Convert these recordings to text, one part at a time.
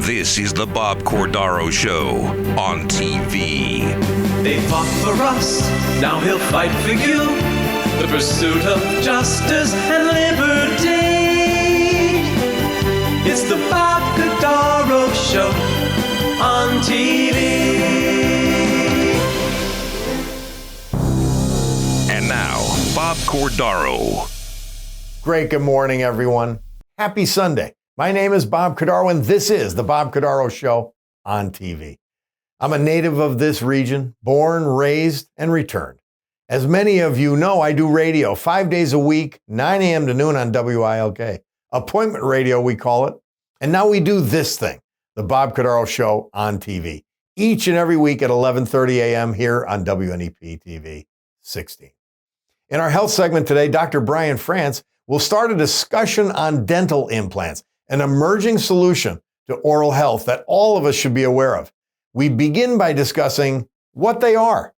This is the Bob Cordaro Show on TV. They fought for us, now he'll fight for you. The pursuit of justice and liberty. It's the Bob Cordaro Show on TV. And now, Bob Cordaro. Great, good morning, everyone. Happy Sunday. My name is Bob Cordaro, and this is the Bob Cordaro Show on TV. I'm a native of this region, born, raised, and returned. As many of you know, I do radio 5 days a week, 9 a.m. to noon on WILK. Appointment radio, we call it. And now we do this thing, the Bob Cordaro Show on TV, each and every week at 11:30 a.m. here on WNEP TV 16. In our health segment today, Dr. Bryan Frantz will start a discussion on dental implants, an emerging solution to oral health that all of us should be aware of. We begin by discussing what they are,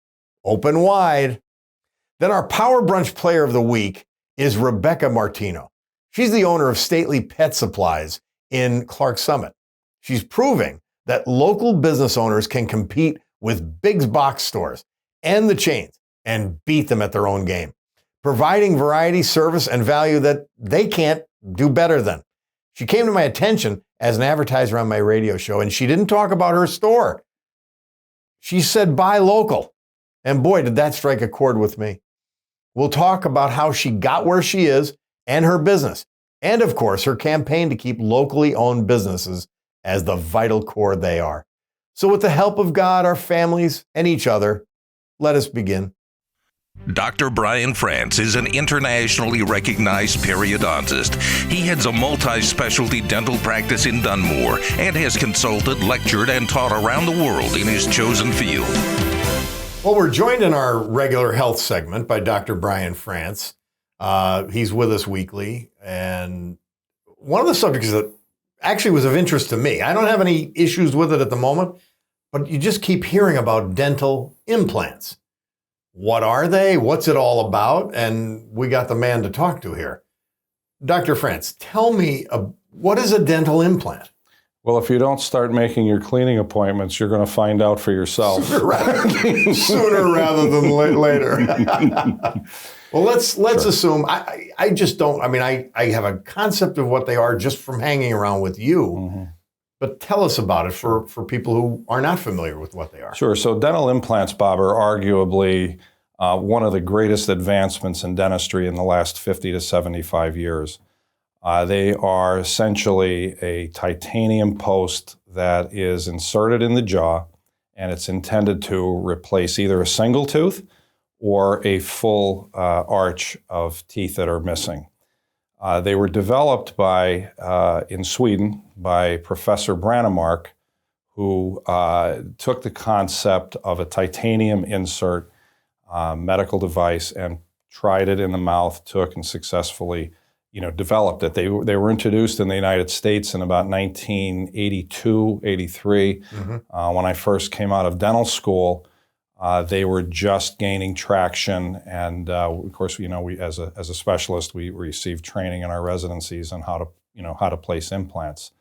open wide. Then our Power Brunch Player of the Week is Rebecca Marttino. She's the owner of Stately Pet Supplies in Clark Summit. She's proving that local business owners can compete with big box stores and the chains and beat them at their own game, providing variety, service, and value that they can't do better than. She came to my attention as an advertiser on my radio show, and she didn't talk about her store. She said, buy local. And boy, did that strike a chord with me. We'll talk about how she got where she is and her business, and of course, her campaign to keep locally owned businesses as the vital core they are. So with the help of God, our families, and each other, let us begin. Dr. Bryan Frantz is an internationally recognized periodontist. He heads a multi-specialty dental practice in Dunmore and has consulted, lectured, and taught around the world in his chosen field. Well, we're joined in our regular health segment by Dr. Bryan Frantz. He's with us weekly, and one of the subjects that actually was of interest to me, I don't have any issues with it at the moment, but you just keep hearing about dental implants. What are they? What's it all about? And we got the man to talk to here. Dr. Frantz, tell me, what is a dental implant? Well, if you don't start making your cleaning appointments, you're going to find out for yourself. Sooner rather than later. Well, let's assume, I just don't, I have a concept of what they are just from hanging around with you. Mm-hmm. But tell us about it for people who are not familiar with what they are. Sure. So dental implants, Bob, are arguably one of the greatest advancements in dentistry in the last 50 to 75 years. They are essentially a titanium post that is inserted in the jaw, and it's intended to replace either a single tooth or a full arch of teeth that are missing. They were developed in Sweden by Professor Bryan, who took the concept of a titanium insert medical device and tried it in the mouth, took and successfully developed it. They were introduced in the United States in about 1982, 83. Mm-hmm. When I first came out of dental school, they were just gaining traction, and of course, we as a specialist, we received training in our residencies on how to place implants.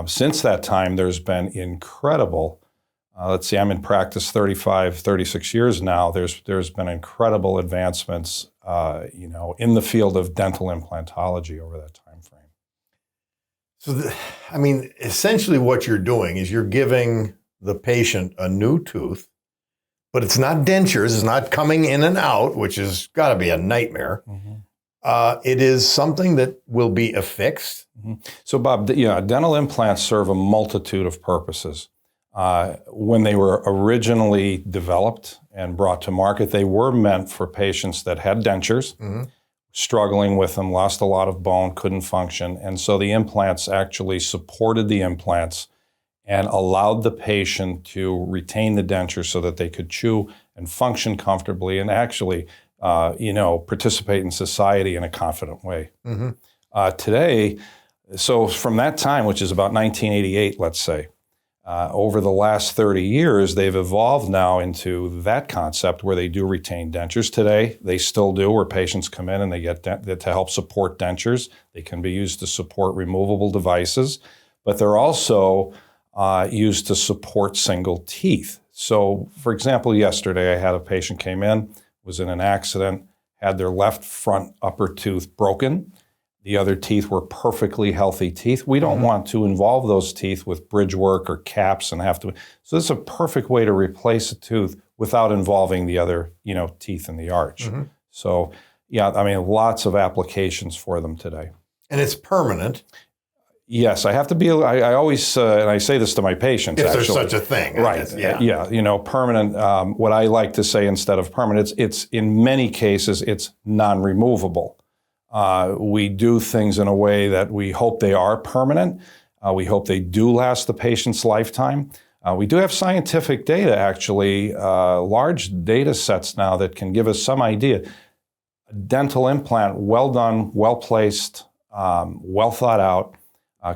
Since that time, there's been incredible. I'm in practice 36 years now. There's been incredible advancements, in the field of dental implantology over that time frame. So, essentially, what you're doing is you're giving the patient a new tooth. But it's not dentures, it's not coming in and out, which has got to be a nightmare. Mm-hmm. It is something that will be affixed. Mm-hmm. So, Bob, dental implants serve a multitude of purposes. When they were originally developed and brought to market, they were meant for patients that had dentures, mm-hmm. struggling with them, lost a lot of bone, couldn't function. And so the implants actually supported the implants and allowed the patient to retain the denture so that they could chew and function comfortably and actually, participate in society in a confident way. Mm-hmm. Today, so from that time, which is about 1988, let's say, over the last 30 years, they've evolved now into that concept where they do retain dentures. Today, they still do, where patients come in and they get to help support dentures. They can be used to support removable devices. but they're also used to support single teeth. So, for example, yesterday I had a patient came in, was in an accident, had their left front upper tooth broken. The other teeth were perfectly healthy teeth. We don't want to involve those teeth with bridge work or caps and have to. So this is a perfect way to replace a tooth without involving the other, teeth in the arch. So, yeah, I mean, lots of applications for them today. And it's permanent. Yes, I have to be. I always, and I say this to my patients. If actually, there's such a thing, right? Yeah. Permanent. What I like to say instead of permanent, it's in many cases it's non-removable. We do things in a way that we hope they are permanent. We hope they do last the patient's lifetime. We do have scientific data, actually, large data sets now that can give us some idea. A dental implant, well done, well placed, well thought out.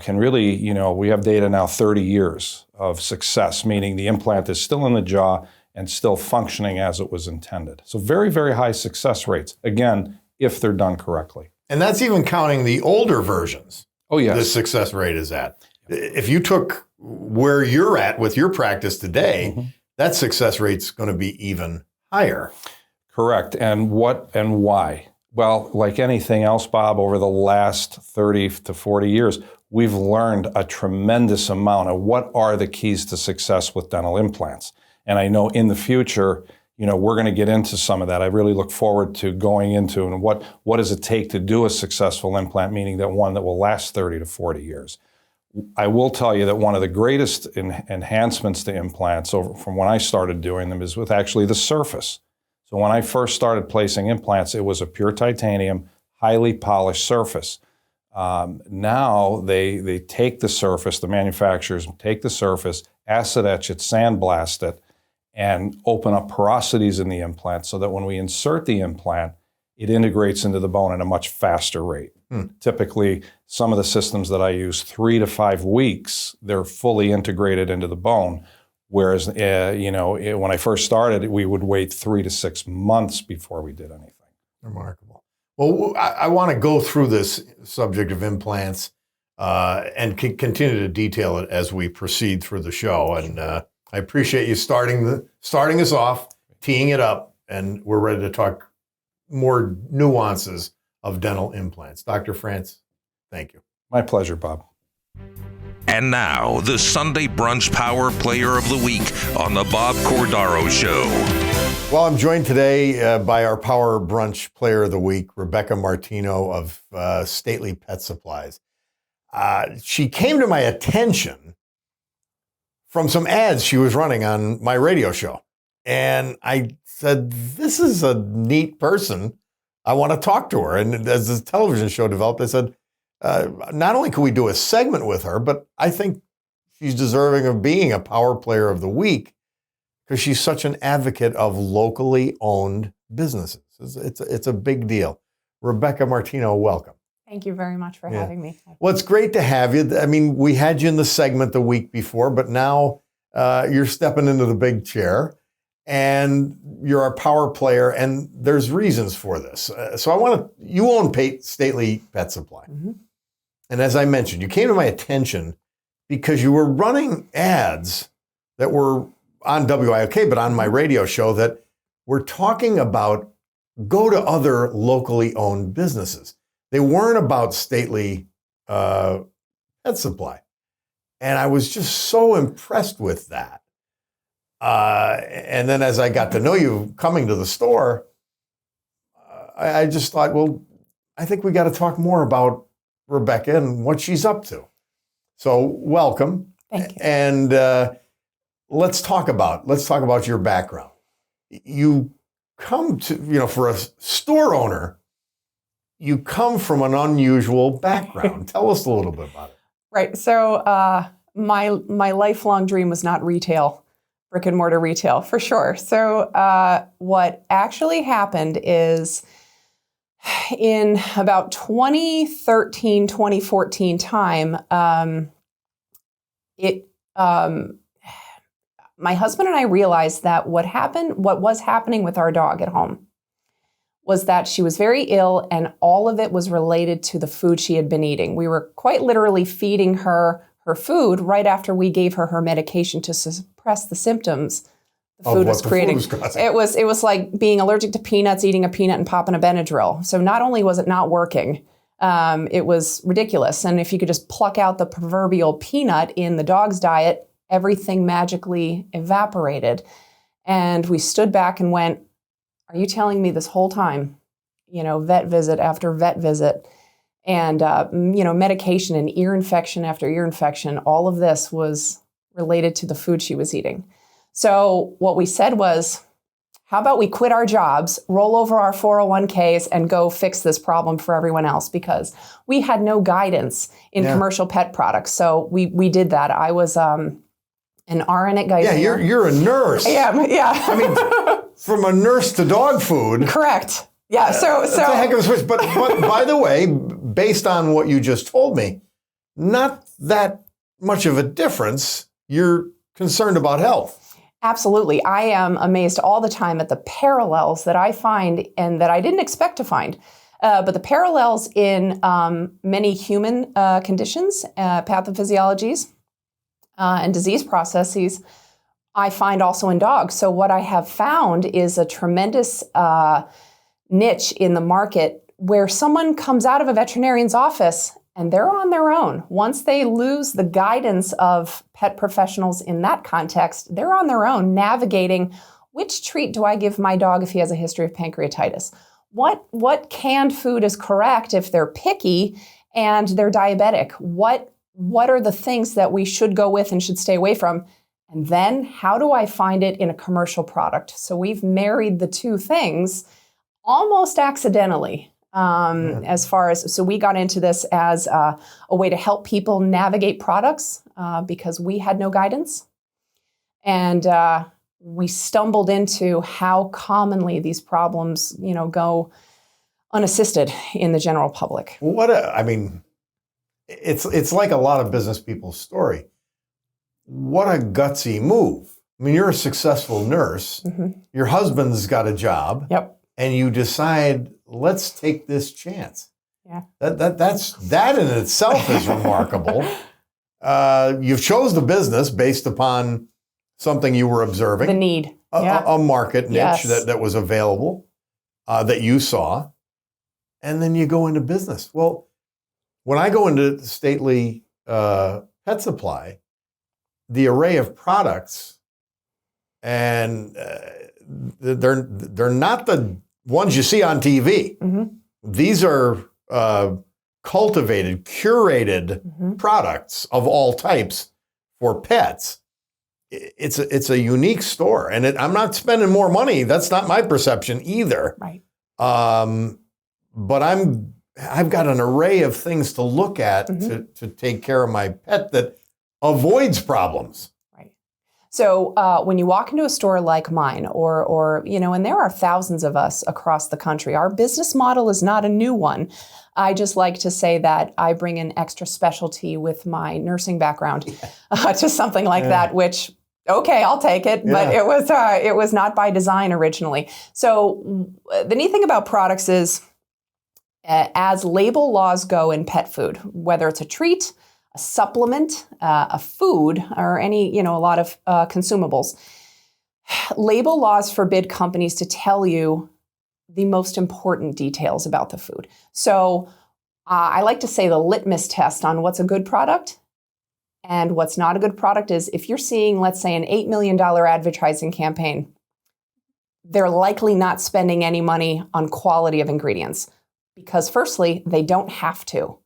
Can really, we have data now 30 years of success, meaning the implant is still in the jaw and still functioning as it was intended. So very, very high success rates, again, if they're done correctly. And that's even counting the older versions. Oh, yes. The success rate is at. If you took where you're at with your practice today, that success rate's going to be even higher. Correct. And what and why? Well, like anything else, Bob, over the last 30 to 40 years, we've learned a tremendous amount of what are the keys to success with dental implants. And I know in the future, we're going to get into some of that. I really look forward to going into and what does it take to do a successful implant, meaning that one that will last 30 to 40 years. I will tell you that one of the greatest enhancements to implants from when I started doing them is with actually the surface. So when I first started placing implants, it was a pure titanium, highly polished surface. Now they take the surface, the manufacturers take the surface, acid etch it, sandblast it, and open up porosities in the implant so that when we insert the implant, it integrates into the bone at a much faster rate. Typically, some of the systems that I use, 3 to 5 weeks, they're fully integrated into the bone. Whereas, when I first started, we would wait 3 to 6 months before we did anything. Remarkable. Well, I want to go through this subject of implants and continue to detail it as we proceed through the show. And I appreciate you starting us off, teeing it up, and we're ready to talk more nuances of dental implants. Dr. Frantz, thank you. My pleasure, Bob. And now, the Sunday Brunch Power Player of the Week on the Bob Cordaro Show. Well, I'm joined today by our Power Brunch Player of the Week, Rebecca Marttino of Stately Pet Supplies. She came to my attention from some ads she was running on my radio show. And I said, this is a neat person. I want to talk to her. And as the television show developed, I said, not only can we do a segment with her, but I think she's deserving of being a Power Player of the Week because she's such an advocate of locally owned businesses. It's a big deal. Rebecca Martino, welcome. Thank you very much for having me. Well, it's great to have you. I mean, we had you in the segment the week before, but now you're stepping into the big chair and you're our power player, and there's reasons for this. So you own Stately Pet Supply. And as I mentioned, you came to my attention because you were running ads that were on WIOK, but on my radio show that were talking about go to other locally owned businesses. They weren't about Stately Pet Supply. And I was just so impressed with that. And then as I got to know you coming to the store, I just thought, well, I think we got to talk more about Rebecca and what she's up to. So welcome. Thank you. And let's talk about your background. You come to, for a store owner, you come from an unusual background. Tell us a little bit about it. Right. So my lifelong dream was not retail, brick and mortar retail, for sure. So what actually happened is in about 2013, 2014 time, my husband and I realized that what was happening with our dog at home was that she was very ill, and all of it was related to the food she had been eating. We were quite literally feeding her her food right after we gave her medication to suppress the symptoms the food was creating. It was like being allergic to peanuts, eating a peanut and popping a Benadryl. So not only was it not working, it was ridiculous. And if you could just pluck out the proverbial peanut in the dog's diet, everything magically evaporated. And we stood back and went, are you telling me this whole time, vet visit after vet visit and, medication and ear infection after ear infection, all of this was related to the food she was eating. So what we said was, how about we quit our jobs, roll over our 401ks, and go fix this problem for everyone else? Because we had no guidance in commercial pet products. So we did that. I was an RN at Geisinger. Yeah, you're a nurse. Yeah. I mean, from a nurse to dog food. Correct. Yeah. So that's a heck of a switch. But by the way, based on what you just told me, not that much of a difference. You're concerned about health. Absolutely. I am amazed all the time at the parallels that I find and that I didn't expect to find. But the parallels in many human conditions, pathophysiologies, and disease processes, I find also in dogs. So what I have found is a tremendous niche in the market where someone comes out of a veterinarian's office and they're on their own. Once they lose the guidance of pet professionals in that context, they're on their own navigating which treat do I give my dog if he has a history of pancreatitis? What canned food is correct if they're picky and they're diabetic? What are the things that we should go with and should stay away from? And then how do I find it in a commercial product? So we've married the two things almost accidentally. As far as, so we got into this as a way to help people navigate products because we had no guidance. And we stumbled into how commonly these problems, go unassisted in the general public. It's like a lot of business people's story. What a gutsy move. I mean, you're a successful nurse. Mm-hmm. Your husband's got a job. Yep. And you decide, let's take this chance. Yeah. That in itself is remarkable. You've chose the business based upon something you were observing. The need. A market niche Yes. that was available, that you saw. And then you go into business. Well, when I go into Stately Pet Supply, the array of products, and they're not the ones you see on TV. Mm-hmm. These are cultivated, curated products of all types for pets. It's a unique store, and I'm not spending more money. That's not my perception either. Right. But I've got an array of things to look at to take care of my pet that avoids problems. So when you walk into a store like mine, or and there are thousands of us across the country, our business model is not a new one. I just like to say that I bring an extra specialty with my nursing background to something like that, which, okay, I'll take it, but it was not by design originally. So the neat thing about products is, as label laws go in pet food, whether it's a treat, a supplement, a food, or any, a lot of consumables. Label laws forbid companies to tell you the most important details about the food. So I like to say the litmus test on what's a good product and what's not a good product is if you're seeing, let's say, an $8 million advertising campaign, they're likely not spending any money on quality of ingredients because, firstly, they don't have to.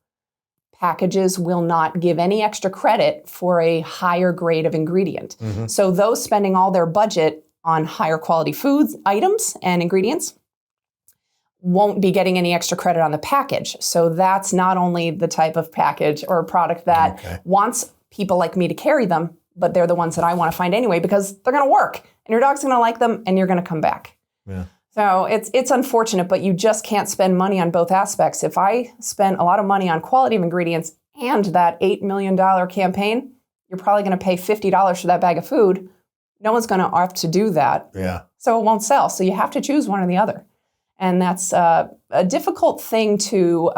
Packages will not give any extra credit for a higher grade of ingredient. Mm-hmm. So those spending all their budget on higher quality foods, items, and ingredients won't be getting any extra credit on the package. So that's not only the type of package or product that wants people like me to carry them, but they're the ones that I want to find anyway because they're going to work and your dog's going to like them and you're going to come back. Yeah. So it's unfortunate, but you just can't spend money on both aspects. If I spend a lot of money on quality of ingredients and that $8 million campaign, you're probably going to pay $50 for that bag of food. No one's going to opt to do that. Yeah. So it won't sell. So you have to choose one or the other. And that's a difficult thing to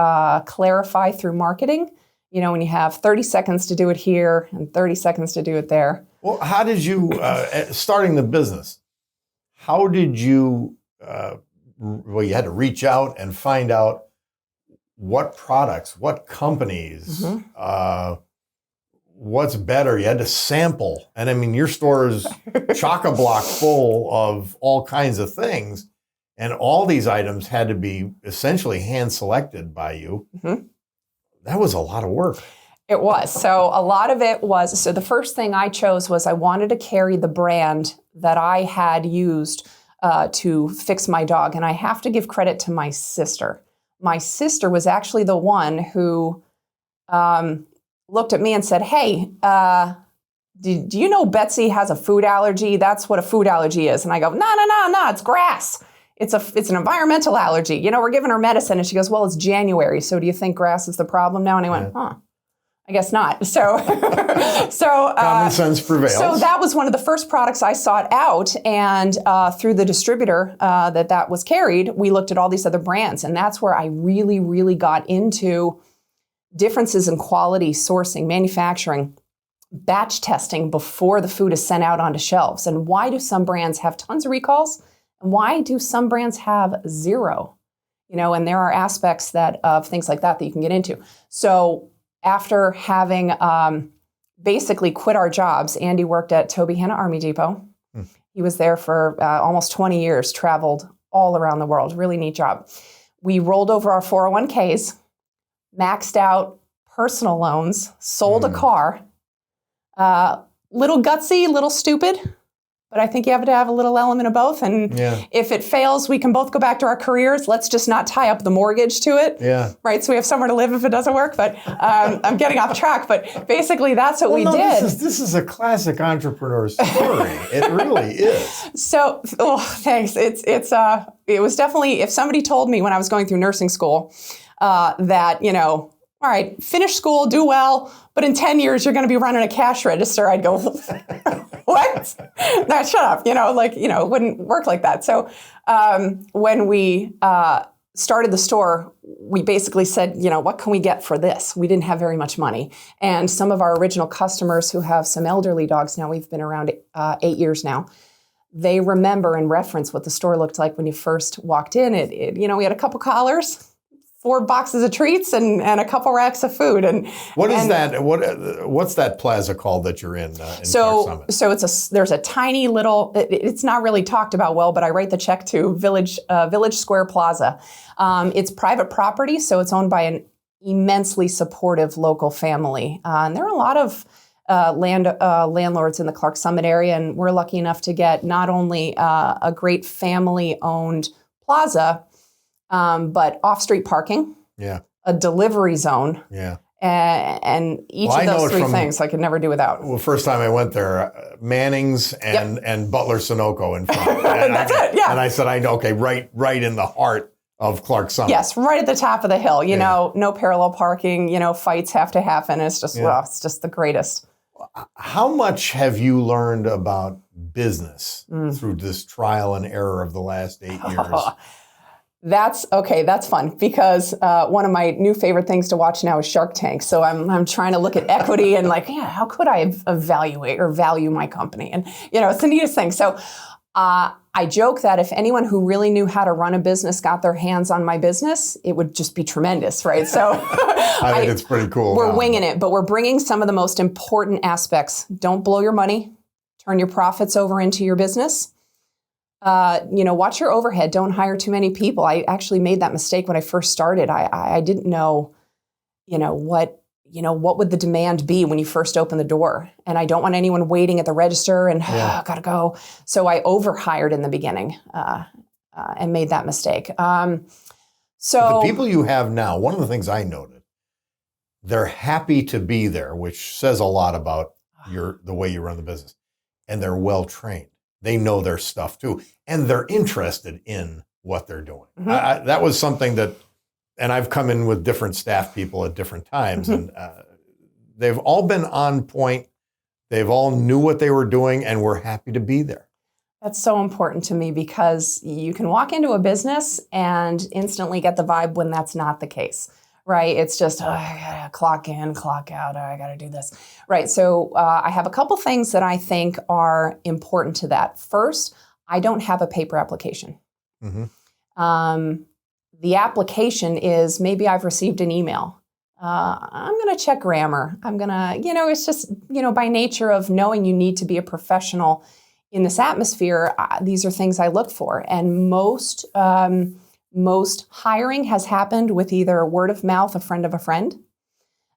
clarify through marketing when you have 30 seconds to do it here and 30 seconds to do it there. Well, how did you, starting the business, how did you, you had to reach out and find out what products, what companies, what's better. You had to sample. And I mean, your store is chock-a-block full of all kinds of things. And all these items had to be essentially hand-selected by you. That was a lot of work. It was. So a lot of it was, so the first thing I chose was I wanted to carry the brand that I had used to fix my dog. And I have to give credit to my sister. My sister was actually the one who looked at me and said, hey, do you know Betsy has a food allergy? That's what a food allergy is. And I go, no, it's grass. It's an environmental allergy. We're giving her medicine. And she goes, well, it's January. So do you think grass is the problem now? And I went, I guess not. So, common sense prevails. So that was one of the first products I sought out. And through the distributor that was carried, we looked at all these other brands. And that's where I really, really got into differences in quality, sourcing, manufacturing, batch testing before the food is sent out onto shelves. And why do some brands have tons of recalls? And why do some brands have zero? And there are aspects of things like that you can get into. So after having basically quit our jobs, Andy worked at Toby Hanna Army Depot. He was there for almost 20 years, traveled all around the world. Really neat job. We rolled over our 401ks, maxed out personal loans, sold a car. Little gutsy, little stupid. But I think you have to have a little element of both. And if it fails, we can both go back to our careers. Let's just not tie up the mortgage to it. Right? So we have somewhere to live if it doesn't work. But I'm getting off track. But basically, that's what we did. This is a classic entrepreneur story. It really is. So, thanks. It was definitely, if somebody told me when I was going through nursing school that, all right, finish school, do well, but in 10 years, you're going to be running a cash register, I'd go, what? No, shut up. It wouldn't work like that. So when we started the store, we basically said, what can we get for this? We didn't have very much money. And some of our original customers who have some elderly dogs now, we've been around 8 years now, they remember and reference what the store looked like when you first walked in. We had a couple collars, 4 boxes of treats and a couple racks of food. And what is that? What's that plaza called that you're in Clark Summit? So there's a tiny little. It's not really talked about well, but I write the check to Village Square Plaza. It's private property, so it's owned by an immensely supportive local family, and there are a lot of landlords in the Clark Summit area, and we're lucky enough to get not only a great family-owned plaza. But off-street parking, a delivery zone, and each of those 3 things I could never do without. Well, first time I went there, Manning's and Butler Sunoco in front. That's it, And I said, I know, okay, right in the heart of Clark Summit. Yes, right at the top of the hill. No parallel parking. Fights have to happen. It's just it's just the greatest. How much have you learned about business through this trial and error of the last 8 years? That's fun because one of my new favorite things to watch now is Shark Tank. So I'm trying to look at equity and how could I evaluate or value my company? And, it's the neatest thing. So I joke that if anyone who really knew how to run a business got their hands on my business, it would just be tremendous, right? So I think it's pretty cool. We're winging it, but we're bringing some of the most important aspects. Don't blow your money. Turn your profits over into your business. Watch your overhead. Don't hire too many people. I actually made that mistake when I first started. I didn't know, what would the demand be when you first open the door? And I don't want anyone waiting at the register and gotta go. So I overhired in the beginning and made that mistake. But the people you have now, one of the things I noted, they're happy to be there, which says a lot about the way you run the business, and they're well trained. They know their stuff too, and they're interested in what they're doing. That was something that, and I've come in with different staff people at different times, and they've all been on point. They've all knew what they were doing, and were happy to be there. That's so important to me because you can walk into a business and instantly get the vibe when that's not the case, right? It's just, I gotta clock in, clock out, I gotta do this, right? So I have a couple things that I think are important to that. First, I don't have a paper application. The application is maybe I've received an email. I'm going to check grammar. I'm going to, it's just, by nature of knowing you need to be a professional in this atmosphere, these are things I look for. And most hiring has happened with either word of mouth, a friend of a friend,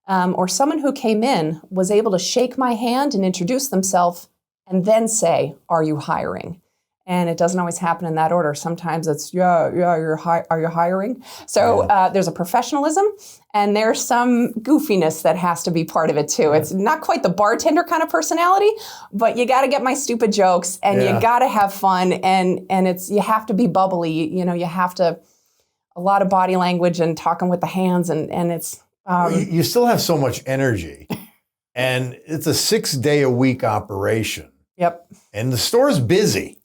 or someone who came in was able to shake my hand and introduce themselves and then say, "Are you hiring?" And it doesn't always happen in that order. Sometimes it's, are you hiring? So there's a professionalism and there's some goofiness that has to be part of it too. It's not quite the bartender kind of personality, but you got to get my stupid jokes and you got to have fun and you have to be bubbly. You have to, a lot of body language and talking with the hands and it's. You still have so much energy and it's a 6-day-a-week operation. Yep. And the store's busy.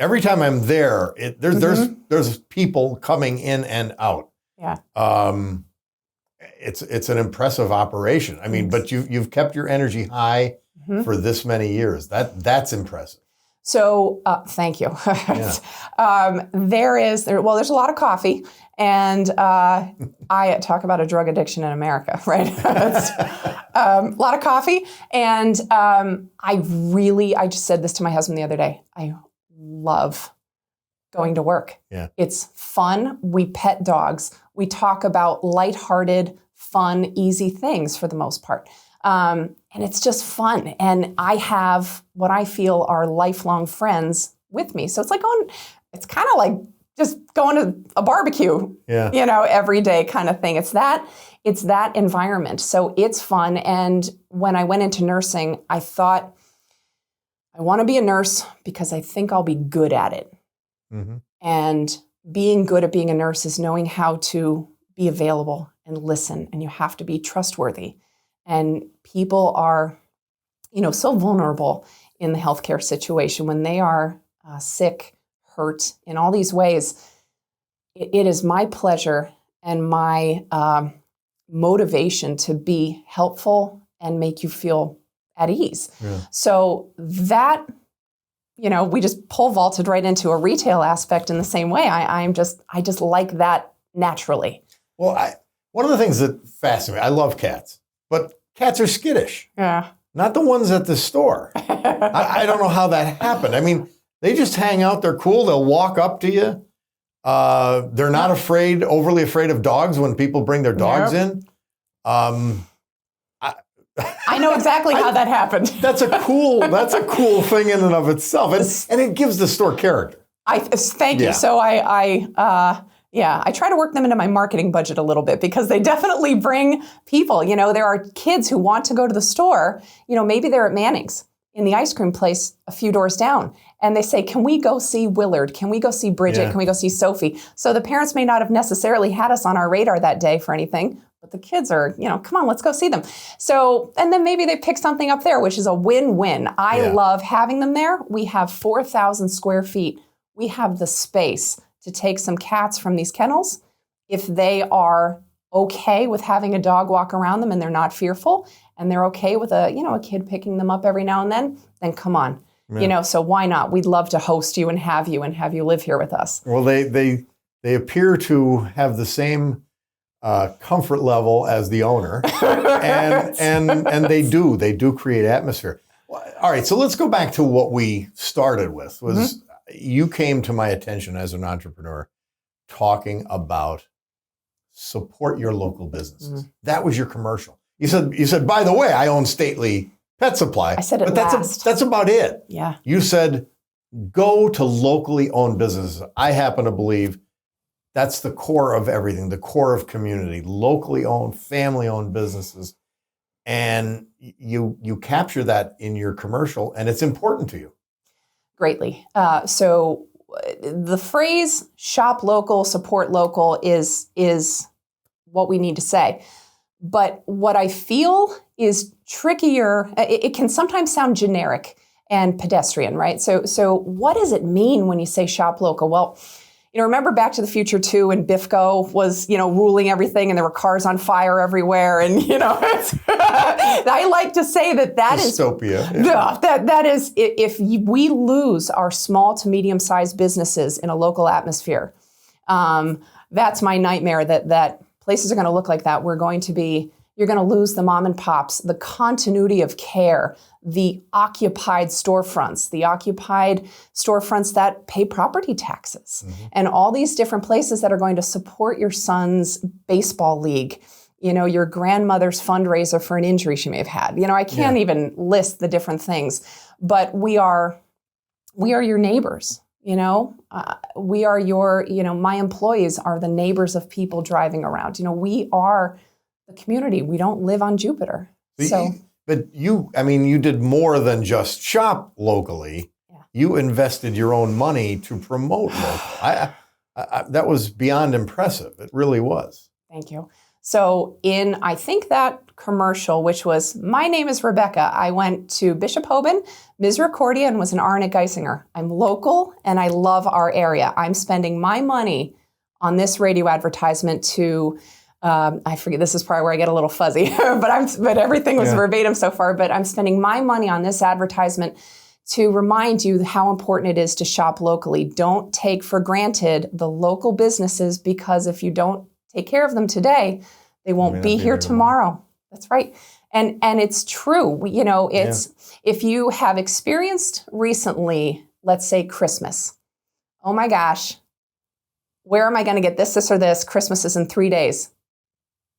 Every time I'm there, there's people coming in and out. Yeah. It's an impressive operation. I mean, but you've kept your energy high for this many years. That's impressive. So thank you. There's a lot of coffee, and I talk about a drug addiction in America, right? A lot of coffee, and I just said this to my husband the other day. I love going to work. Yeah. It's fun. We pet dogs. We talk about lighthearted, fun, easy things for the most part. And it's just fun. And I have what I feel are lifelong friends with me. So it's like it's kind of like just going to a barbecue, every day kind of thing. It's that environment. So it's fun. And when I went into nursing, I thought, I want to be a nurse because I think I'll be good at it. And being good at being a nurse is knowing how to be available and listen, and you have to be trustworthy. And people are, so vulnerable in the healthcare situation when they are sick, hurt in all these ways. It is my pleasure and my motivation to be helpful and make you feel at ease. Yeah. So that, we just pole vaulted right into a retail aspect in the same way. I just like that naturally. Well, one of the things that fascinates me, I love cats, but cats are skittish. Yeah. Not the ones at the store. I don't know how that happened. I mean, they just hang out. They're cool. They'll walk up to you. They're not overly afraid of dogs when people bring their dogs in. I know exactly how that happened. That's a cool thing in and of itself, and it gives the store character. Thank you. So I try to work them into my marketing budget a little bit because they definitely bring people. There are kids who want to go to the store. Maybe they're at Manning's in the ice cream place a few doors down, and they say, "Can we go see Willard? Can we go see Bridget? Yeah. Can we go see Sophie?" So the parents may not have necessarily had us on our radar that day for anything. But the kids are, come on, let's go see them. So, and then maybe they pick something up there, which is a win-win. I love having them there. We have 4,000 square feet. We have the space to take some cats from these kennels. If they are okay with having a dog walk around them and they're not fearful, and they're okay with a kid picking them up every now and then come on. Yeah. So why not? We'd love to host you and have you live here with us. Well, they appear to have the same comfort level as the owner, and they do create atmosphere. All right, so let's go back to what we started with. You came to my attention as an entrepreneur, talking about support your local businesses. That was your commercial. You said, by the way, I own Stately Pet Supply. I said it but last. that's about it. Yeah. You said go to locally owned businesses. I happen to believe that's the core of everything, the core of community, locally owned, family-owned businesses. And you capture that in your commercial, and it's important to you. Greatly. So the phrase shop local, support local is what we need to say. But what I feel is trickier, it can sometimes sound generic and pedestrian, right? So what does it mean when you say shop local? Well, remember Back to the Future 2 and Bifko was, ruling everything and there were cars on fire everywhere. And, I like to say that is dystopia. That is, if we lose our small to medium-sized businesses in a local atmosphere, that's my nightmare, that places are going to look like that. You're going to lose the mom and pops, the continuity of care, the occupied storefronts that pay property taxes, and all these different places that are going to support your son's baseball league, your grandmother's fundraiser for an injury she may have had. I can't even list the different things, but we are your neighbors. We are my employees are the neighbors of people driving around. We are the community. We don't live on Jupiter. But you did more than just shop locally. Yeah. You invested your own money to promote local. That was beyond impressive. It really was. Thank you. So I think that commercial, which was, my name is Rebecca, I went to Bishop Hoban, Misericordia, and was an RN at Geisinger. I'm local and I love our area. I'm spending my money on this radio advertisement to, I forget, this is probably where I get a little fuzzy, but everything was verbatim so far, but I'm spending my money on this advertisement to remind you how important it is to shop locally. Don't take for granted the local businesses, because if you don't take care of them today, they won't be here tomorrow. That's right. And it's true. If you have experienced recently, let's say Christmas, oh my gosh, where am I going to get this, or this? Christmas is in 3 days.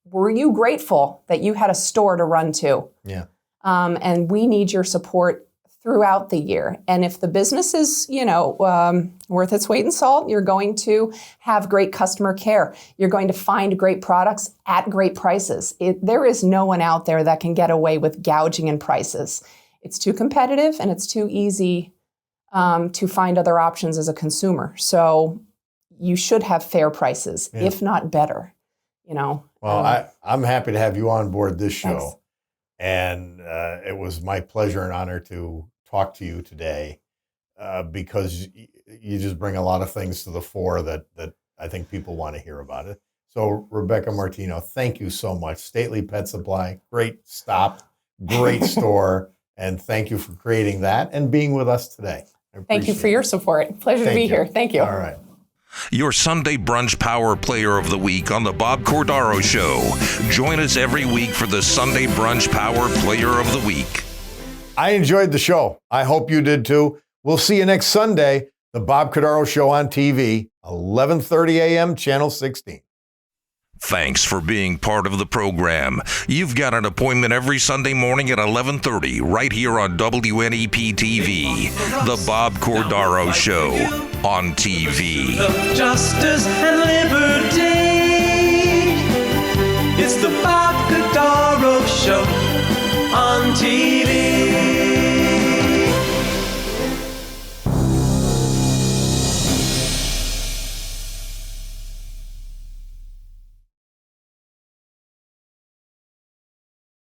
Were you grateful that you had a store to run to? Yeah. And we need your support throughout the year. And if the business is, worth its weight in salt, you're going to have great customer care. You're going to find great products at great prices. There is no one out there that can get away with gouging in prices. It's too competitive and it's too easy to find other options as a consumer. So you should have fair prices, if not better. Well, I'm happy to have you on board this show. Thanks. And it was my pleasure and honor to talk to you today because you just bring a lot of things to the fore that I think people want to hear about it. So, Rebecca Marttino, thank you so much. Stately Pet Supply, great stop, great store, and thank you for creating that and being with us today. Thank you for your support. Pleasure to be here. Thank you. All right. Your Sunday Brunch Power Player of the Week on the Bob Cordaro Show. Join us every week for the Sunday Brunch Power Player of the Week. I enjoyed the show. I hope you did too. We'll see you next Sunday, the Bob Cordaro Show on TV, 11:30 a.m., Channel 16. Thanks for being part of the program. You've got an appointment every Sunday morning at 11:30 right here on WNEP TV, the Bob Cordaro Show on TV. Of justice and liberty. It's the Bob